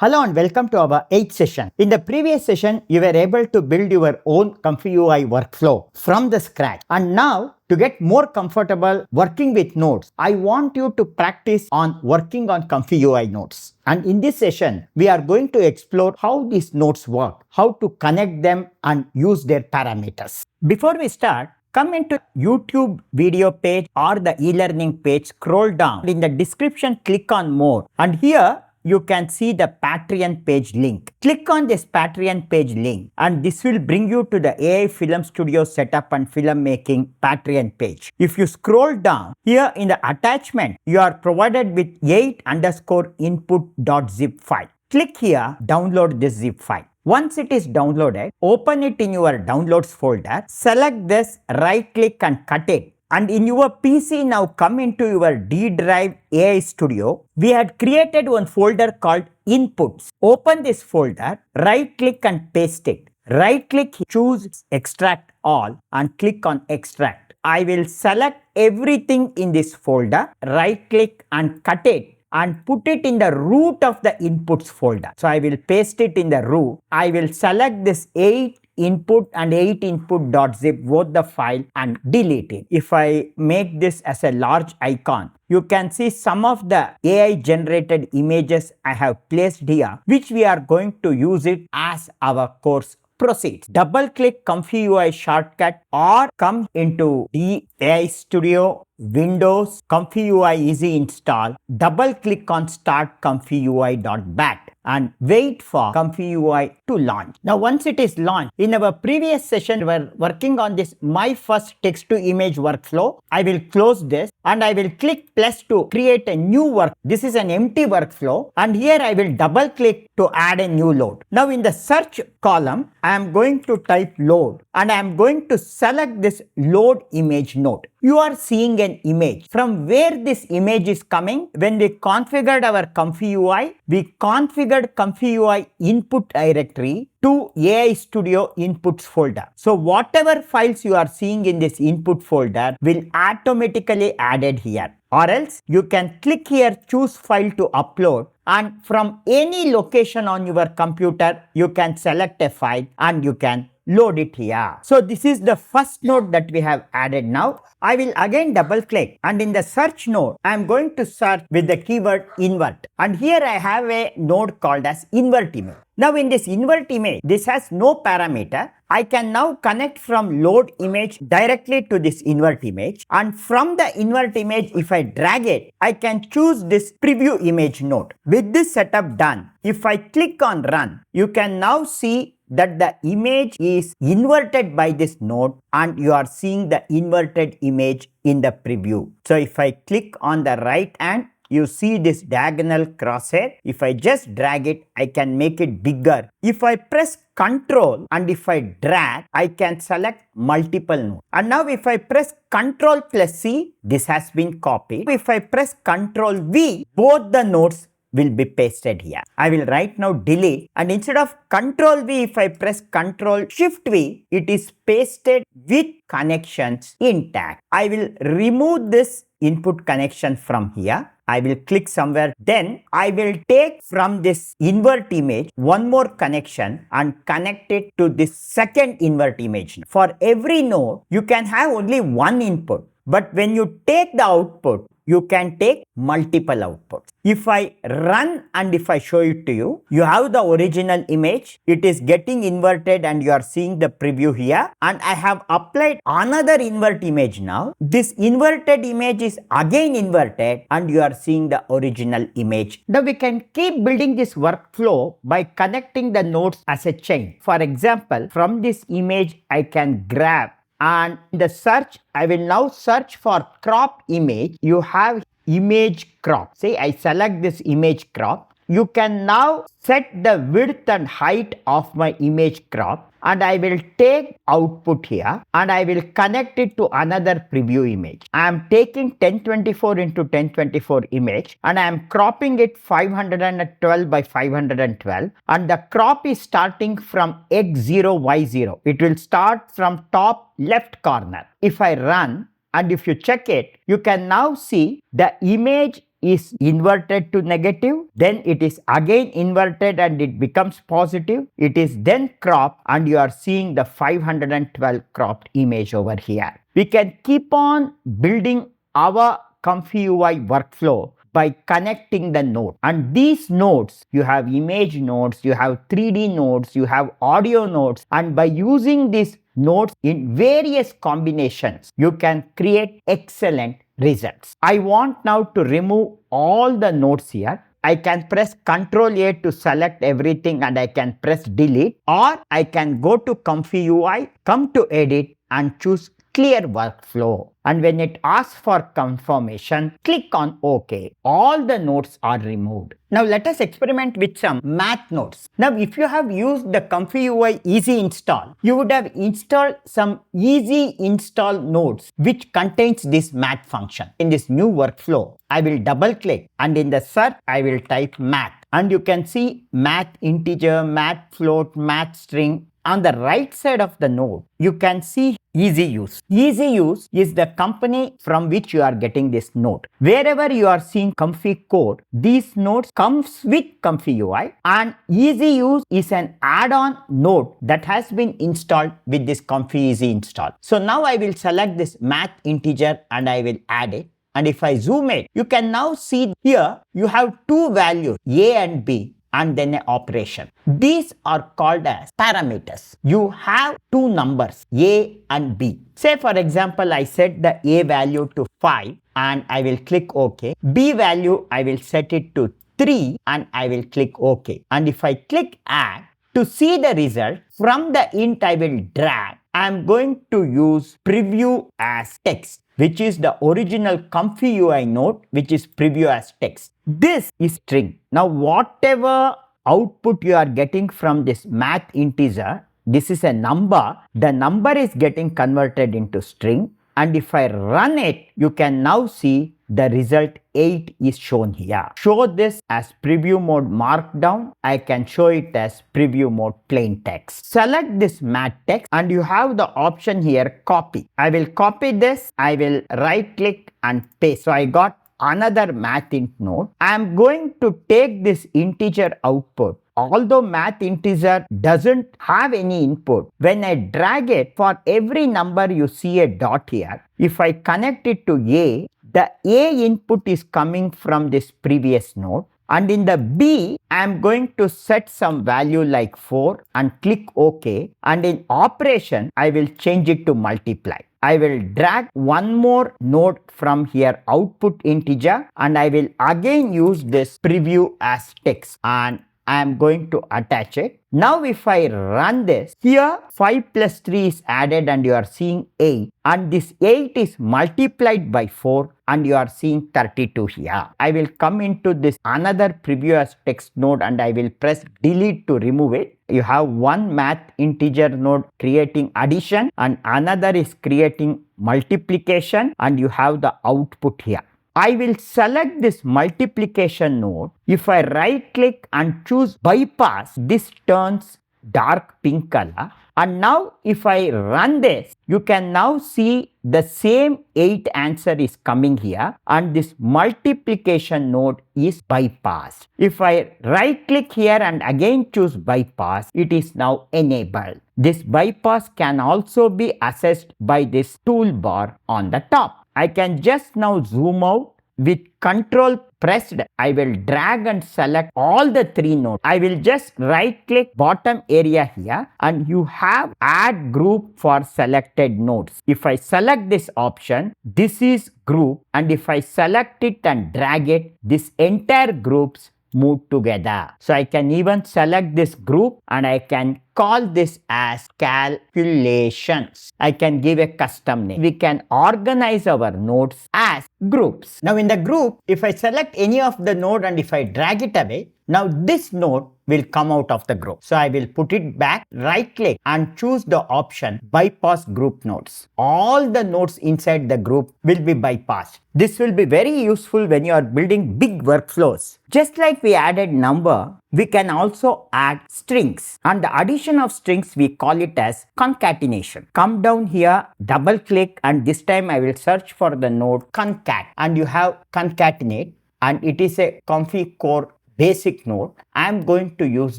Hello and welcome to our 8th session. In the previous session, you were able to build your own ComfyUI workflow from the scratch. And now, to get more comfortable working with nodes, I want you to practice on working on ComfyUI nodes. And in this session, we are going to explore how these nodes work, how to connect them and use their parameters. Before we start, come into YouTube video page or the e-learning page, scroll down. In the description, click on more. And here, you can see the Patreon page link. Click on this Patreon page link and this will bring you to the AI Film Studio setup and filmmaking Patreon page. If you scroll down, here in the attachment, you are provided with 8_input.zip file. Click here, download this zip file. Once it is downloaded, open it in your downloads folder, select this, right click and cut it. And in your PC now come into your D drive AI Studio. We had created one folder called inputs. Open this folder, right click and paste it. Right click, choose extract all and click on extract. I will select everything in this folder, right click and cut it and put it in the root of the inputs folder. So I will paste it in the root. I will select this 8input and 8input.zip, both the file, and delete it. If I make this as a large icon, you can see some of the AI generated images I have placed here, which we are going to use it as our course proceeds. Double click ComfyUI shortcut or come into the AI Studio, Windows, ComfyUI Easy Install, double click on Start ComfyUI.bat and wait for ComfyUI to launch. Now once it is launched, in our previous session we were working on this my first text to image workflow. I will close this and I will click plus to create a new work. This is an empty workflow and here I will double click to add a new load. Now in the search column, I am going to type load and I am going to select this load image node. You are seeing an image. From where this image is coming, when we configured our ComfyUI, we configured ComfyUI input directory to AI Studio inputs folder. So whatever files you are seeing in this input folder will automatically added here. Or else you can click here, choose file to upload, and from any location on your computer, you can select a file and you can load it here. So this is the first node that we have added now. I will again double click and in the search node, I am going to search with the keyword invert. And here I have a node called as invert image. Now in this invert image, this has no parameter. I can now connect from load image directly to this invert image. And from the invert image, if I drag it, I can choose this preview image node. With this setup done, if I click on run, you can now see that the image is inverted by this node and you are seeing the inverted image in the preview. So if I click on the right hand, you see this diagonal crosshair. If I just drag it, I can make it bigger. If I press Ctrl and if I drag, I can select multiple nodes. And now if I press Ctrl+C, this has been copied. If I press Ctrl+V, both the nodes will be pasted here. I will right now delete and instead of Ctrl+V, if I press Ctrl+Shift+V, it is pasted with connections intact. I will remove this input connection from here. I will click somewhere. Then I will take from this invert image one more connection and connect it to this second invert image. For every node, you can have only one input. But when you take the output, you can take multiple outputs. If I run and if I show it to you, you have the original image. It is getting inverted and you are seeing the preview here. And I have applied another invert image now. This inverted image is again inverted and you are seeing the original image. Now we can keep building this workflow by connecting the nodes as a chain. For example, from this image, I can grab and in the search, I will now search for crop image. You have image crop. Say I select this image crop. You can now set the width and height of my image crop and I will take output here and I will connect it to another preview image. I am taking 1024 into 1024 image and I am cropping it 512 by 512 and the crop is starting from X0, Y0. It will start from top left corner. If I run and if you check it, you can now see the image is inverted to negative, then it is again inverted and it becomes positive. It is then cropped and you are seeing the 512 cropped image over here. We can keep on building our ComfyUI workflow by connecting the node, and these nodes, you have image nodes, you have 3D nodes, you have audio nodes, and by using these nodes in various combinations, you can create excellent results. I want now to remove all the nodes here. I can press Ctrl+A to select everything and I can press delete, or I can go to ComfyUI, come to edit and choose clear workflow, and when it asks for confirmation, click on OK. All the nodes are removed. Now let us experiment with some math nodes. Now if you have used the ComfyUI easy install, you would have installed some easy install nodes which contains this math function. In this new workflow, I will double click and in the search I will type math, and you can see math integer, math float, math string. On the right side of the node, you can see Easy Use. Easy Use is the company from which you are getting this node. Wherever you are seeing Comfy code, these nodes comes with ComfyUI, and Easy Use is an add-on node that has been installed with this Comfy Easy install. So now I will select this math integer and I will add it. And if I zoom it, you can now see here you have two values, A and B, and then an operation. These are called as parameters. You have two numbers, A and B. Say for example, I set the A value to 5 and I will click OK. B value, I will set it to 3 and I will click OK. And if I click add, to see the result from the int I will drag, I am going to use preview as text, which is the original ComfyUI node, which is preview as text. This is string. Now whatever output you are getting from this math integer, this is a number. The number is getting converted into string, and if I run it, you can now see the result 8 is shown here. Show this as preview mode markdown. I can show it as preview mode plain text. Select this math text and you have the option here copy. I will copy this. I will right click and paste. So I got another math int node. I am going to take this integer output. Although math integer doesn't have any input, when I drag it, for every number you see a dot here. If I connect it to A, the A input is coming from this previous node, and in the B, I am going to set some value like 4 and click OK, and in operation, I will change it to multiply. I will drag one more node from here output integer, and I will again use this preview as text, and I am going to attach it. Now if I run this, here 5 plus 3 is added and you are seeing 8, and this 8 is multiplied by 4 and you are seeing 32 here. I will come into this another preview as text node and I will press delete to remove it. You have one math integer node creating addition and another is creating multiplication, and you have the output here. I will select this multiplication node. If I right click and choose bypass, this turns dark pink color. And now if I run this, you can now see the same 8 answer is coming here, and this multiplication node is bypassed. If I right click here and again choose bypass, it is now enabled. This bypass can also be accessed by this toolbar on the top. I can just now zoom out. With Ctrl pressed, I will drag and select all the 3 nodes. I will just right click bottom area here and you have add group for selected nodes. If I select this option, this is group, and if I select it and drag it, this entire groups move together. So I can even select this group and I can call this as calculations. I can give a custom name. We can organize our nodes as groups. Now in the group, if I select any of the node and if I drag it away, now this node will come out of the group. So I will put it back, right click and choose the option bypass group nodes. All the nodes inside the group will be bypassed. This will be very useful when you are building big workflows. Just like we added number, we can also add strings, and the addition of strings we call it as concatenation. Come down here, double click, and this time I will search for the node concat, and you have concatenate. and it is a Comfy core basic node. I am going to use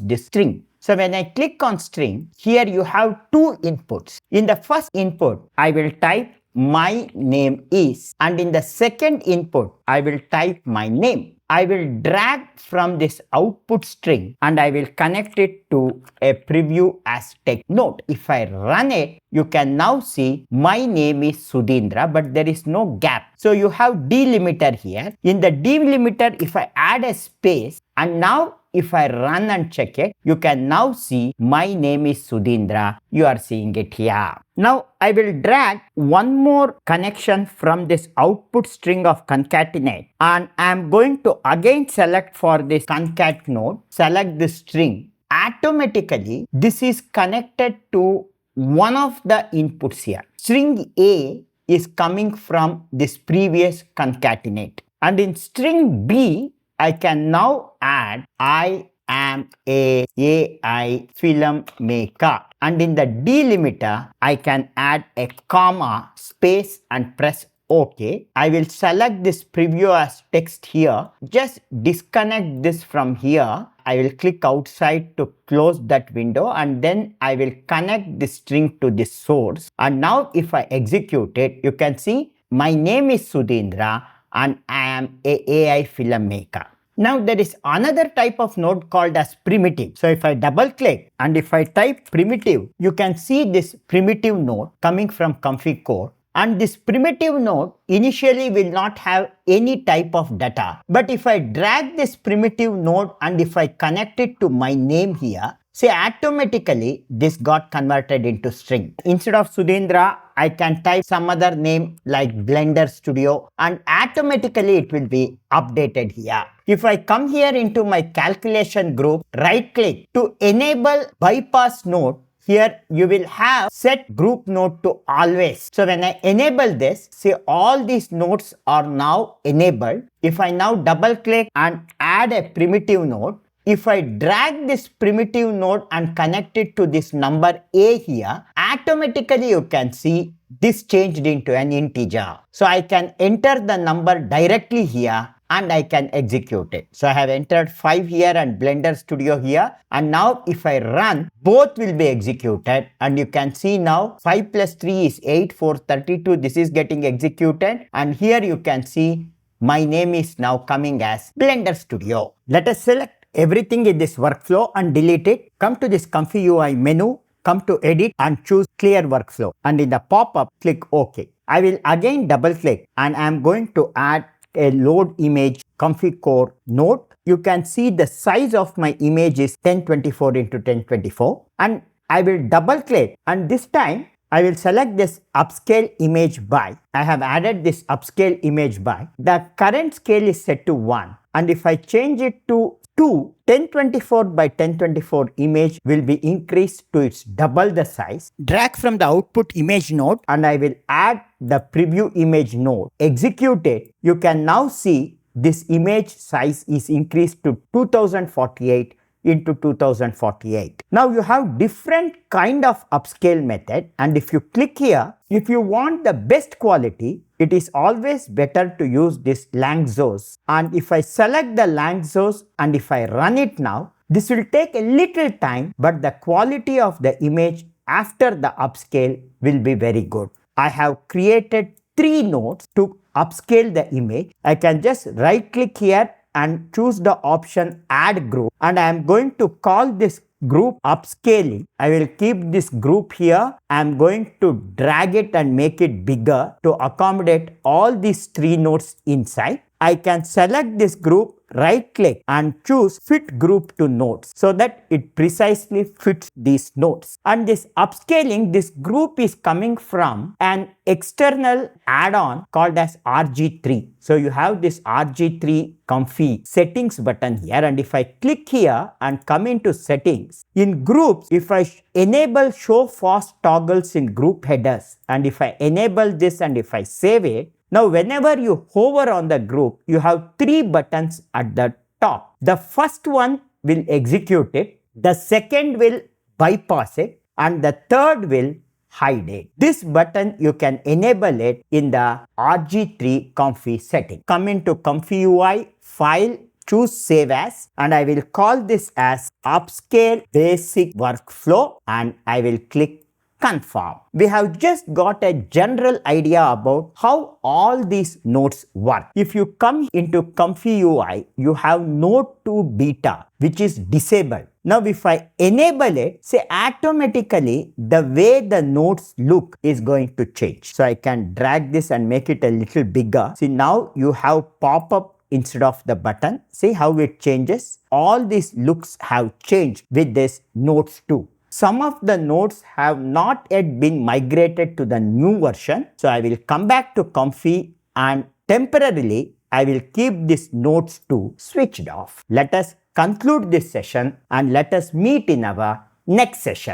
this string. So when I click on string, here you have two inputs. In the first input, I will type my name is, and in the second input, I will type my name. I will drag from this output string and I will connect it to a preview as text node. If I run it, you can now see my name is Sudhindra, but there is no gap. So you have delimiter here. In the delimiter, if I add a space, and now if I run and check it, you can now see my name is Sudhindra. You are seeing it here. Now I will drag one more connection from this output string of concatenate, and I am going to again select for this concat node, select this string. Automatically, this is connected to one of the inputs here. String A is coming from this previous concatenate, and in string B, I can now add I am a AI film maker, and in the delimiter I can add a comma, space and press OK. I will select this preview as text here. Just disconnect this from here. I will click outside to close that window, and then I will connect this string to this source. And now if I execute it, you can see my name is Sudhindra and I am a AI filmmaker. Now there is another type of node called as primitive. So if I double click and if I type primitive, you can see this primitive node coming from Comfy core. And this primitive node initially will not have any type of data. But if I drag this primitive node and if I connect it to my name here, see, automatically this got converted into string. Instead of Sudhindra, I can type some other name like Blender Studio, and automatically it will be updated here. If I come here into my calculation group, right click to enable bypass node, here you will have set group node to always. So when I enable this, see, all these nodes are now enabled. If I now double click and add a primitive node, if I drag this primitive node and connect it to this number A here, automatically you can see this changed into an integer. So I can enter the number directly here and I can execute it. So I have entered 5 here and Blender Studio here, and now if I run, both will be executed, and you can see now 5 plus 3 is 8, 4, 32. This is getting executed, and here you can see my name is now coming as Blender Studio. Let us select everything in this workflow and delete it. Come to this ComfyUI menu, come to edit and choose clear workflow, and in the pop-up click OK. I will again double click and I am going to add a load image Comfy core node. You can see the size of my image is 1024 into 1024, and I will double click, and this time I will select this upscale image by. I have added this upscale image by. The current scale is set to 1, and if I change it to 2, 1024 by 1024 image will be increased to its double the size. Drag from the output image node and I will add the preview image node. Execute it. You can now see this image size is increased to 2048 into 2048. Now you have different kind of upscale method, and if you click here, if you want the best quality, it is always better to use this Lanczos. And if I select the Lanczos and if I run it now, this will take a little time, but the quality of the image after the upscale will be very good. I have created 3 nodes to upscale the image. I can just right click here and choose the option add group, and I am going to call this group upscaling. I will keep this group here. I am going to drag it and make it bigger to accommodate all these 3 nodes inside. I can select this group, right click and choose fit group to nodes so that it precisely fits these nodes. And this upscaling, this group is coming from an external add-on called as RG3. So you have this RG3 Comfy settings button here, and if I click here and come into settings, in groups, if I enable show fast toggles in group headers, and if I enable this and if I save it, now whenever you hover on the group, you have 3 buttons at the top. The first one will execute it, the second will bypass it, and the third will hide it. This button you can enable it in the RG3 Comfy setting. Come into ComfyUI, File, choose Save As, and I will call this as Upscale Basic Workflow, and I will click Confirm. We have just got a general idea about how all these nodes work. If you come into ComfyUI, you have Node 2 Beta, which is disabled. Now if I enable it, say automatically the way the nodes look is going to change. So I can drag this and make it a little bigger. See, now you have pop-up instead of the button. See how it changes? All these looks have changed with this nodes 2. Some of the nodes have not yet been migrated to the new version. So I will come back to Comfy and temporarily I will keep this nodes 2 switched off. Let us conclude this session and let us meet in our next session.